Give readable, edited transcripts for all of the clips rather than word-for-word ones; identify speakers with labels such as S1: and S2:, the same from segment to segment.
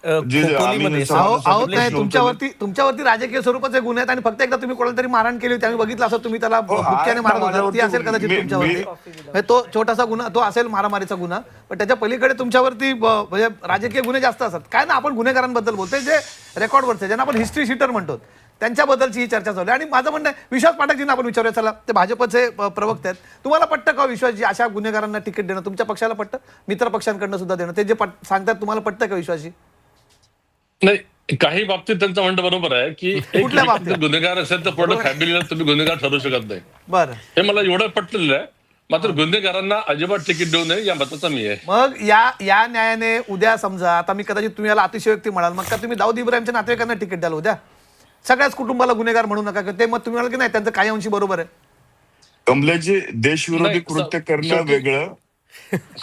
S1: खोपोलीमध्ये
S2: नाही, तुमच्यावरती राजकीय स्वरूपाचे गुन्हे आहेत आणि फक्त एकदा तुम्ही कोणाला तरी मारहाण केली होती, आम्ही बघितलं असं, तुम्ही त्याला बुक्क्याने मारत होता, ती असेल कदाचित तुमच्यावरती. म्हणजे तो छोटासा गुन्हा तो असेल, मारामारीचा गुन्हा, पण त्याच्या पलीकडे तुमच्यावरती म्हणजे राजकीय गुन्हे जास्त असतात. काय ना, आपण गुन्हेगारांबद्दल बोलतोय जे रेकॉर्डवरचे, ज्यांना आपण हिस्ट्री शीटर म्हणतो, त्यांच्याबद्दलची ही चर्चा चालू आहे. आणि माझं म्हणणं आहे, विश्वास पाठकजींना आपण विचारूया. चला, ते भाजपचे प्रवक्ते आहेत. तुम्हाला पटतं का विश्वासजी अशा गुन्हेगारांना तिकीट देणं? तुमच्या पक्षाला पटतं? मित्र पक्षांकडनं सुद्धा देणं, ते जे सांगतात तुम्हाला पटतं का विश्वासजी?
S3: नाही, काही बाबतीत त्यांचं म्हणणं बरोबर आहे की
S2: कुठल्या बाबतीत?
S3: गुन्हेगार असेल तर पूर्ण फॅमिलीला तुम्ही गुन्हेगार ठरवू शकत नाही.
S2: बरं,
S3: हे मला एवढं पटलेलं आहे. मात्र गुन्हेगारांना अजिबात तिकीट देऊ नये या मताचा मी आहे.
S2: मग या न्यायाने उद्या समजा, आता मी कदाचित तुम्ही याला अतिशयोक्ती म्हणाल, मग का तुम्ही दाऊद इब्राहिमच्या नातेवाईकांना तिकीट द्याल उद्या? सगळ्याच कुटुंबाला गुन्हेगार म्हणू नका, ते मग तुम्ही म्हणाल की नाही, त्यांचं काही अंशी बरोबर आहे.
S4: कमलेजी, देशविरोधी कृत्य करणं वेगळं.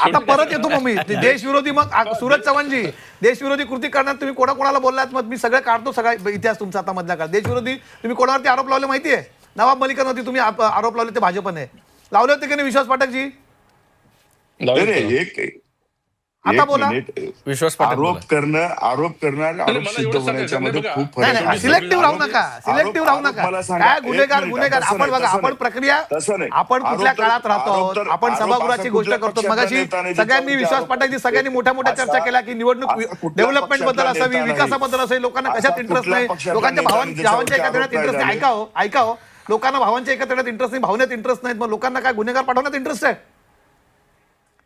S2: आता परत येतो मग मी देशविरोधी. मग सूरज चव्हाणजी, देशविरोधी कृती करण्यात तुम्ही कोणाकोणाला बोललात? मग मी सगळं काढतो, सगळा इतिहास तुमचा आता मधल्या काळ. देशविरोधी तुम्ही कोणावरती आरोप लावले माहितीये? नवाब मलिकांवरती तुम्ही आरोप लावले, ते भाजपने लावले होते की नाही विश्वास पाठकजी? आता बोला.
S1: विश्वास पाठक
S4: आरोप
S1: बोला.
S4: करणं आणि आरोप
S3: मला
S4: सिद्ध
S3: एवढं
S4: होण्याच्या
S3: सांगायचं
S4: मध्ये
S3: नाही
S4: खूप
S3: बघा.
S4: फरक आहे.
S2: सिलेक्टिव्ह राहू नका, सिलेक्टिव्ह राहू नका.
S4: मला सांगा,
S2: काय
S4: एक
S2: गुन्हेगार
S4: मिनिट,
S2: गुन्हेगार
S4: तसं
S2: आपण
S4: नाही,
S2: बघा,
S4: तसं
S2: आपण
S4: नाही.
S2: प्रक्रिया,
S4: तसं नाही.
S2: आपण कुठल्या
S4: आरोप तर-
S2: काळात राहतो
S4: आरोप
S2: आहोत.
S4: तर-
S2: आपण
S4: आरोप
S2: सभागृहाची
S4: असं
S2: गोष्ट
S4: कुठल्या
S2: करतो.
S4: पक्षाचा
S2: मगाशी
S4: नेता नाही,
S2: सगळ्यांनी
S4: ज्याच्यावरती
S2: विश्वास
S4: आरोप
S2: पाठकजी सगळ्यांनी मोठ्या मोठ्या
S4: असा-
S2: चर्चा केल्या की निवडणूक
S4: असा कुठल्या
S2: डेव्हलपमेंट बद्दल
S4: पक्षाचा
S2: असावी,
S4: नेता नाही.
S2: विकासाबद्दल असावी. लोकांना
S4: असा
S2: कशात इंटरेस्ट
S4: कुठल्या
S2: नाही,
S4: पक्षाचा
S2: लोकांच्या
S4: नेता
S2: भावांच्या
S4: नाही,
S2: एकत्र येण्यात
S4: ज्याच्यावरती
S2: इंटरेस्ट नाही.
S4: आरोप
S2: ऐका हो, लोकांना भावांच्या एकत्र येण्यात इंटरेस्ट नाही, भावनेत इंटरेस्ट नाही. मग लोकांना काय गुन्हेगार पाठवण्यात इंटरेस्ट आहे?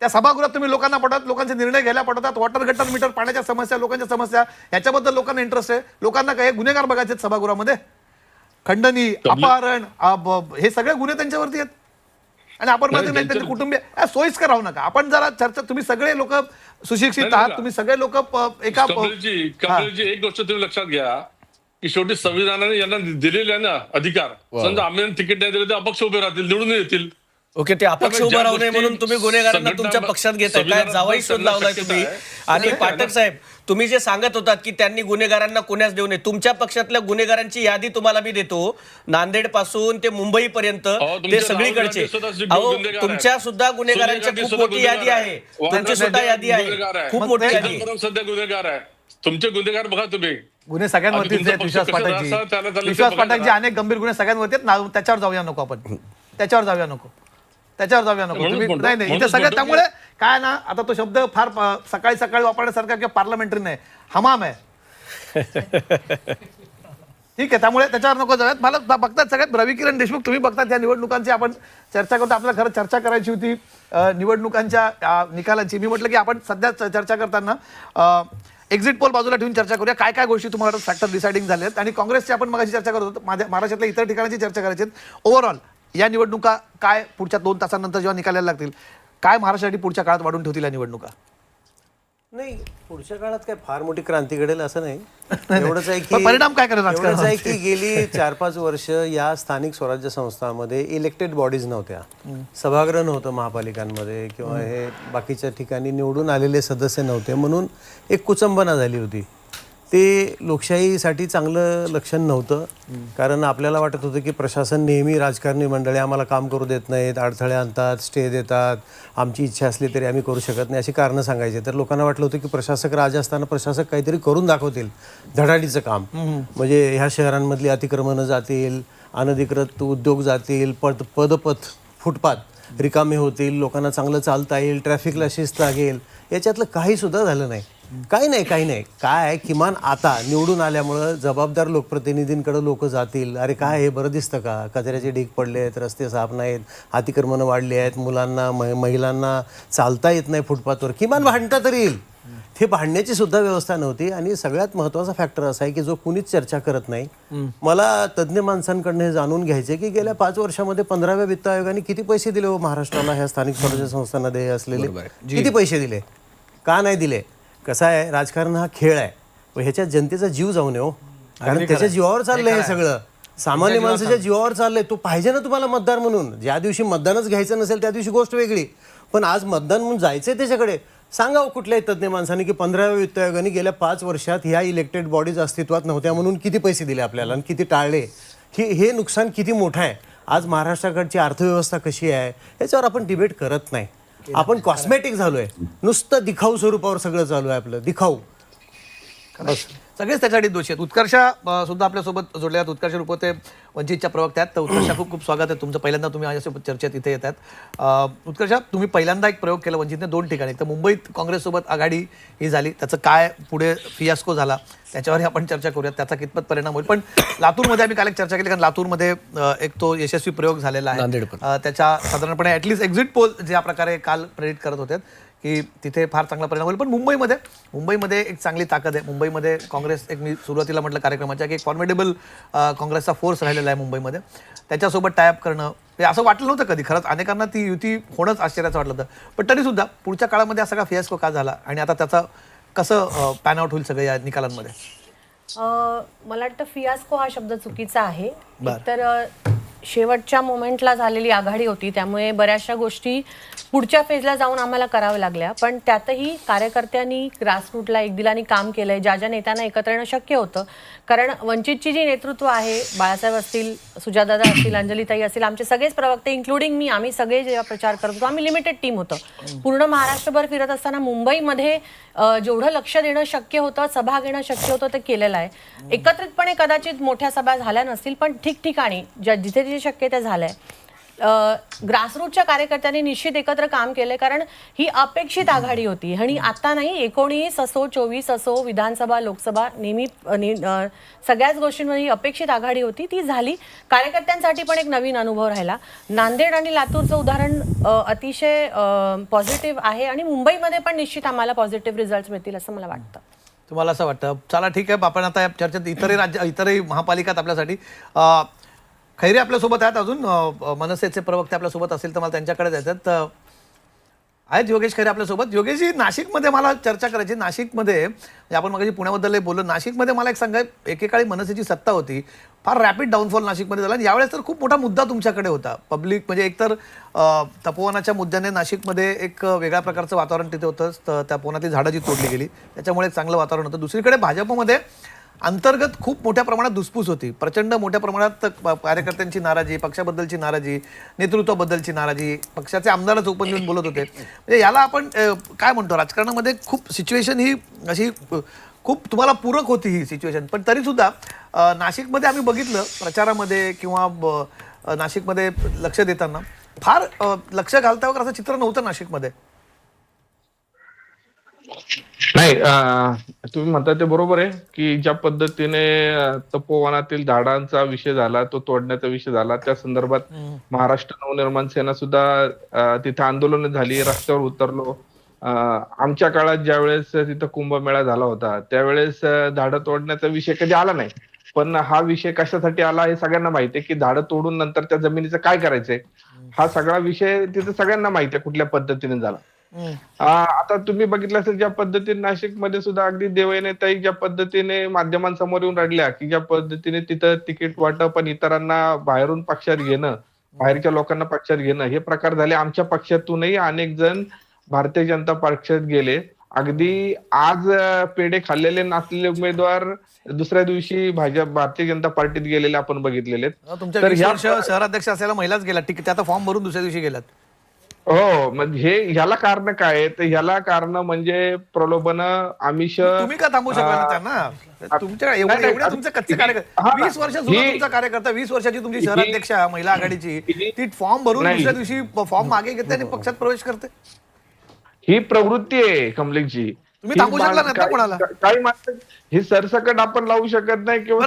S2: त्या सभागृहात तुम्ही लोकांना पाठवतात, लोकांचे निर्णय घ्यायला पाठवतात, वॉटर गटर मीटर, पाण्याच्या समस्या, लोकांच्या समस्या, याच्याबद्दल लोकांना इंटरेस्ट आहे. लोकांना काय गुन्हेगार बघायचे सभागृहामध्ये? खंडणी, अपहरण, हे सगळे गुन्हे त्यांच्यावरती आहेत. आणि आपण म्हणतो नाही, त्यांचे कुटुंबीय सोयीस्कर राहू नका. आपण जरा चर्चा, तुम्ही सगळे लोक सुशिक्षित आहात, तुम्ही सगळे लोक एका
S3: कमलजी, एक गोष्ट तुम्ही लक्षात घ्या की शेवटी संविधानाने यांना दिलेले आहे ना अधिकार. समजा आम्ही तिकीट नाही दिले तर अपक्ष उभे राहतील, निवडून येतील.
S1: ओके, ते अपक्ष उभं राहू नये म्हणून तुम्ही गुन्हेगारांना तुमच्या पक्षात घेताय. काय जावाई शोध लावलाय तुम्ही? आणि पाठक साहेब, तुम्ही जे सांगत होतात की त्यांनी गुन्हेगारांना कोण्यास देऊ नये, तुमच्या पक्षातल्या गुन्हेगारांची यादी तुम्हाला मी देतो. नांदेड पासून ते मुंबई पर्यंत ते सगळीकडचे. अहो, तुमच्या सुद्धा गुन्हेगारांची खूप मोठी यादी आहे. तुमची सुद्धा यादी आहे, खूप मोठी यादी आहे.
S3: सध्या गुन्हेगार आहे. तुमचे गुन्हेगार बघा तुम्ही.
S2: गुन्हे सगळ्यांवरतीच आहेत विश्वास पाठकजी. विश्वास पाठकजी, अनेक गंभीर गुन्हे सगळ्यांवरती आहेत. त्याच्यावर जाऊया नको आपण, त्याच्यावर जाऊया नको. तुम्ही नाही इथे सगळ्यात. त्यामुळे काय ना, आता तो शब्द फार सकाळी सकाळी वापरण्यासारखा किंवा पार्लमेंटरी नाही, हमाम आहे. ठीक आहे, त्यामुळे त्याच्यावर नको जाऊयात. मला बघतात सगळ्यात रविकिरण देशमुख, तुम्ही बघतात या निवडणुकांची आपण चर्चा करतो. आपल्याला खरं चर्चा करायची होती निवडणुकांच्या निकालांची. मी म्हटलं की आपण सध्या चर्चा करताना एक्झिट पोल बाजूला ठेवून चर्चा करूया. काय काय गोष्टी तुम्हाला फॅक्टर डिसाइडिंग झाल्यात, आणि काँग्रेसची आपण मगाशी चर्चा करत होतो, महाराष्ट्रातल्या इतर ठिकाणाची चर्चा करायची. ओव्हरऑल या निवडणुका काय पुढच्या 2 तासांनंतर जेव्हा निकालायला लागतील, काय महाराष्ट्रासाठी पुढच्या काळात वाढून ठेवतील या निवडणुका?
S5: नाही, पुढच्या काळात काय फार मोठी क्रांती घडेल असं नाही. एवढंच आहे की
S2: परिणाम काय करेल
S5: एवढंच आहे की गेली 4-5 वर्ष या स्थानिक स्वराज्य संस्थांमध्ये इलेक्टेड बॉडीज नव्हत्या. सभागृह नव्हतं महापालिकांमध्ये, किंवा हे बाकीच्या ठिकाणी निवडून आलेले सदस्य नव्हते, म्हणून एक कुचंबना झाली होती. ते लोकशाहीसाठी चांगलं लक्षण नव्हतं. कारण आपल्याला वाटत होतं की प्रशासन नेहमी, राजकारणी मंडळी आम्हाला काम करू देत नाहीत, अडथळे आणतात, स्टे देतात, आमची इच्छा असली तरी आम्ही करू शकत नाही, अशी कारणं सांगायची. तर लोकांना वाटलं होतं की प्रशासक राजा असताना प्रशासक काहीतरी करून दाखवतील, धडाडीचं काम. म्हणजे ह्या शहरांमधली अतिक्रमणं जातील, अनधिकृत उद्योग जातील, पदपथ, फुटपाथ रिकामे होतील, लोकांना चांगलं चालता येईल, ट्रॅफिकला शिस्त लागेल. याच्यातलं काही सुद्धा झालं नाही. काही नाही. काय किमान आता निवडून आल्यामुळं जबाबदार लोकप्रतिनिधींकडे लोक जातील. अरे काय हे बरं दिसतं का? कचऱ्याचे ढीग पडले आहेत, रस्ते साफ नाहीत, अतिक्रमणं वाढली आहेत, मुलांना महिलांना चालता येत नाही फुटपाथवर, किमान भांडता तरी येईल. ते भांडण्याची सुद्धा व्यवस्था नव्हती. आणि सगळ्यात महत्त्वाचा फॅक्टर असा आहे की जो कुणीच चर्चा करत नाही. मला तज्ज्ञ माणसांकडनं हे जाणून घ्यायचे की गेल्या 5 वर्षामध्ये 15व्या वित्त आयोगाने किती पैसे दिले हो महाराष्ट्राला, ह्या स्थानिक स्वराज्य संस्थांना देय असलेले किती पैसे दिले, का नाही दिले? कसं आहे, राजकारण हा खेळ आहे, पण ह्याच्यात जनतेचा जीव जाऊ नये हो. कारण त्याच्या जीवावर चाललंय हे सगळं, सामान्य माणसाच्या जीवावर चाललंय. तो पाहिजे ना तुम्हाला मतदार म्हणून. ज्या दिवशी मतदानच घ्यायचं नसेल त्या दिवशी गोष्ट वेगळी, पण आज मतदान म्हणून जायचंय त्याच्याकडे. सांगा कुठल्याही तज्ज्ञ माणसाने की 15व्या वित्त आयोगाने गेल्या 5 वर्षात ह्या इलेक्टेड बॉडीज अस्तित्वात नव्हत्या म्हणून किती पैसे दिले आपल्याला आणि किती टाळले. हे नुकसान किती मोठं आहे. आज महाराष्ट्राकडची अर्थव्यवस्था कशी आहे याच्यावर आपण डिबेट करत नाही. आपण कॉस्मेटिक झालोय, नुसतं दिखाऊ स्वरूपावर सगळं चालू आहे आपलं, दिखाऊ.
S2: सगळेच त्याच्यासाठी दोषी आहेत. उत्कर्षा सुद्धा आपल्यासोबत जोडले आहेत. उत्कर्ष रुपवते वंचितच्या प्रवक्त्या आहेत. तर उत्कर्षा, खूप खूप स्वागत आहे तुमचं. पहिल्यांदा तुम्ही माझ्यासोबत चर्चेत इथे येतात. उत्कर्षा, तुम्ही पहिल्यांदा एक प्रयोग केला वंचितने 2 ठिकाणी. तर मुंबईत काँग्रेससोबत आघाडी ही झाली, त्याचं काय पुढे फियास्को झाला त्याच्यावरही आपण चर्चा करूयात, त्याचा कितपत परिणाम होईल. पण लातूरमध्ये आम्ही काल एक चर्चा केली, कारण लातूरमध्ये एक तो यशस्वी प्रयोग झालेला
S1: नांदेड
S2: आहे. त्याच्या साधारणपणे ॲटलिस्ट एक्झिट पोल ज्या प्रकारे काल प्रेरित करत होते की तिथे फार चांगला परिणाम होईल. पण मुंबईमध्ये एक चांगली ताकद आहे. मुंबईमध्ये काँग्रेस, एक मी सुरुवातीला म्हटलं कार्यक्रमाच्या, की एक फॉर्मेडेबल काँग्रेसचा फोर्स राहिलेला आहे मुंबईमध्ये. त्याच्यासोबत टायअप करणं हे असं वाटलं नव्हतं कधी. खरंच अनेकांना ती युती होणंच आश्चर्याचं वाटलं होतं. पण तरीसुद्धा पुढच्या काळामध्ये हा सगळा फियास्को का झाला आणि आता त्याचा कसं पॅन आउट होईल सगळं या निकालांमध्ये?
S6: मला वाटतं फियास्को हा शब्द चुकीचा आहे. तर शेवटच्या मोमेंटला झालेली आघाडी होती, त्यामुळे बऱ्याचशा गोष्टी पुढच्या फेजला जाऊन आम्हाला कराव्या लागल्या. पण त्यातही कार्यकर्त्यांनी ग्रासरूटला एकदिलाने काम केलंय. ज्या नेत्यांना एकत्र येणं शक्य होतं, कारण वंचितची जी नेतृत्व आहे, बाळासाहेब असतील, सुजादादा असतील, अंजलीताई असतील, आमचे सगळेच प्रवक्ते इन्क्लुडिंग मी, आम्ही सगळे जेव्हा प्रचार करत होतो, आम्ही लिमिटेड टीम होतं. पूर्ण महाराष्ट्रभर फिरत असताना मुंबईमध्ये जेवढं लक्ष देणं शक्य होतं, सभा घेणं शक्य होतं, ते केलेलं आहे. एकत्रितपणे कदाचित मोठ्या सभा झाल्या नसतील, पण ठिकठिकाणी जिथे जिथे शक्य त्या झाल्या. ग्रासरूटच्या कार्यकर्त्यांनी निश्चित एकत्र काम केले, कारण ही अपेक्षित आघाडी होती. आणि आता नाही, 19 असो, 24 असो, विधानसभा, लोकसभा, नेहमी सगळ्याच गोष्टींमध्ये ही अपेक्षित आघाडी होती, ती झाली. कार्यकर्त्यांसाठी पण एक नवीन अनुभव राहिला. नांदेड आणि लातूरचं उदाहरण अतिशय पॉझिटिव्ह आहे आणि मुंबईमध्ये पण निश्चित आम्हाला पॉझिटिव्ह रिझल्ट मिळतील असं मला वाटतं.
S2: तुम्हाला असं वाटतं? चला ठीक आहे, आपण आता या चर्चेत इतरही महापालिका आपल्यासाठी. खैरे आपल्यासोबत आहेत, अजून मनसेचे प्रवक्ते आपल्यासोबत असेल तर मला त्यांच्याकडे जायचं आहेत. योगेश खैरे आपल्यासोबत. योगेशजी, नाशिकमध्ये मला चर्चा करायची. नाशिकमध्ये आपण मगाशी पुण्याबद्दल बोललो, नाशिकमध्ये मला एक सांगा, एकेकाळी मनसेची सत्ता होती, फार रॅपिड डाऊनफॉल नाशिकमध्ये झाला. आणि यावेळेस तर खूप मोठा मुद्दा तुमच्याकडे होता. पब्लिक म्हणजे एकतर तपोवनाच्या मुद्द्याने नाशिकमध्ये एक वेगळ्या प्रकारचं वातावरण तिथे होतं. तपोवनातली झाडं जी तोडली गेली त्याच्यामुळे एक चांगलं वातावरण होतं. दुसरीकडे भाजपमध्ये अंतर्गत खूप मोठ्या प्रमाणात धुसफूस होती. प्रचंड मोठ्या प्रमाणात कार्यकर्त्यांची नाराजी, पक्षाबद्दलची नाराजी, नेतृत्वाबद्दलची नाराजी, पक्षाचे आमदारच ओपन येऊन बोलत होते. म्हणजे याला आपण काय म्हणतो, राजकारणामध्ये खूप सिच्युएशन ही अशी खूप तुम्हाला पूरक होती ही सिच्युएशन. पण तरीसुद्धा नाशिकमध्ये आम्ही बघितलं प्रचारामध्ये किंवा नाशिकमध्ये लक्ष देताना फार लक्ष घालता वगैरे असं चित्र नव्हतं नाशिकमध्ये.
S7: नाही, तुम्ही म्हणता ते बरोबर आहे की ज्या पद्धतीने तपोवनातील झाडांचा विषय झाला, तो तोडण्याचा विषय झाला, त्या संदर्भात महाराष्ट्र नवनिर्माण सेना सुद्धा तिथे आंदोलन झाली, रस्त्यावर उतरलो. आमच्या काळात ज्यावेळेस तिथं कुंभमेळा झाला होता त्यावेळेस झाडं तोडण्याचा विषय कधी आला नाही. पण हा विषय कशासाठी आला हे सगळ्यांना माहिती आहे की झाडं तोडून नंतर त्या जमिनीचं काय करायचंय, हा सगळा विषय तिथे सगळ्यांना माहिती आहे कुठल्या पद्धतीने झाला. आता तुम्ही बघितलं असेल ज्या पद्धतीने नाशिकमध्ये सुद्धा अगदी देवयानीताई ज्या पद्धतीने माध्यमांसमोर येऊन रडल्या की ज्या पद्धतीने तिथं तिकीट वाटप आणि इतरांना बाहेरून पक्षात घेणं, बाहेरच्या लोकांना पक्षात घेणं, हे प्रकार झाले. आमच्या पक्षातूनही अनेक जण भारतीय जनता पक्षात गेले. अगदी आज पेढे खाल्लेले नसलेले उमेदवार दुसऱ्या दिवशी भारतीय जनता पार्टीत गेलेले आपण बघितलेले.
S2: तुमच्या 20 वर्ष शहराध्यक्ष असलेल्या महिलाच गेला, त्याचा फॉर्म भरून दुसऱ्या दिवशी गेलात.
S7: हो, म्हणजे ह्याला कारण काय? तर ह्याला कारण म्हणजे प्रलोभन, आमिष.
S2: तुम्ही का थांबू शकला ना त्यांना? तुमच्या एवढ्या तुमचं कच्चे कार्यकर्ता, 20 वर्ष जुना तुमचा कार्यकर्ता, 20 वर्षाची तुमची शहराध्यक्ष महिला आघाडीची, ती फॉर्म भरून दुसऱ्या दिवशी फॉर्म मागे घेते आणि पक्षात प्रवेश करते.
S7: ही प्रवृत्ती आहे कमलेशची.
S2: तुम्ही थांबू शकला नाही ना कोणाला?
S7: काही मात्र ही सरसकट आपण लावू शकत नाही किंवा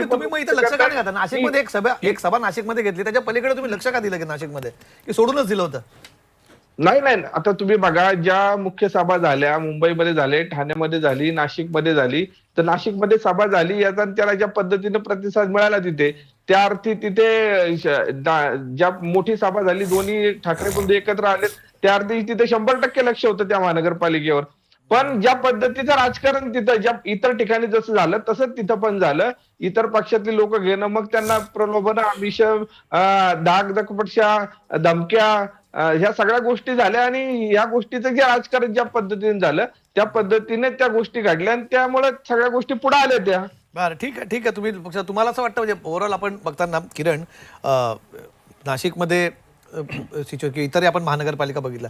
S2: तुम्ही मग इथे लक्ष का नाही घातलं? नाशिकमध्ये एक सभा नाशिकमध्ये घेतली, त्याच्या पलीकडे तुम्ही लक्ष का दिलं की नाशिकमध्ये, की सोडूनच दिलं होतं?
S7: नाही, आता तुम्ही बघा, ज्या मुख्य सभा झाल्या मुंबईमध्ये झाले, ठाण्यामध्ये झाली, नाशिकमध्ये झाली, तर नाशिकमध्ये सभा झाली याचा त्याला ज्या पद्धतीने प्रतिसाद मिळाला तिथे, त्या अर्थी तिथे ज्या मोठी सभा झाली, दोन्ही ठाकरे बंधू एकत्र आले, त्या अर्थी तिथे 100% लक्ष होतं त्या महानगरपालिकेवर. पण ज्या पद्धतीचं राजकारण तिथं ज्या इतर ठिकाणी जसं झालं तसंच तिथं पण झालं. इतर पक्षातली लोक घेणं, मग त्यांना प्रलोभन, आमिष, दागदकपक्षा, धमक्या, ह्या सगळ्या गोष्टी झाल्या. आणि या गोष्टीचं जे राजकारण ज्या पद्धतीने झालं त्या पद्धतीने त्या गोष्टी घडल्या आणि त्यामुळे सगळ्या गोष्टी पुढे आल्या त्या.
S2: बरं, ठीक आहे. तुम्हाला असं वाटतं म्हणजे ओव्हरऑल आपण बघताना किरण, नाशिकमध्ये इतरही आपण महानगरपालिका बघितला,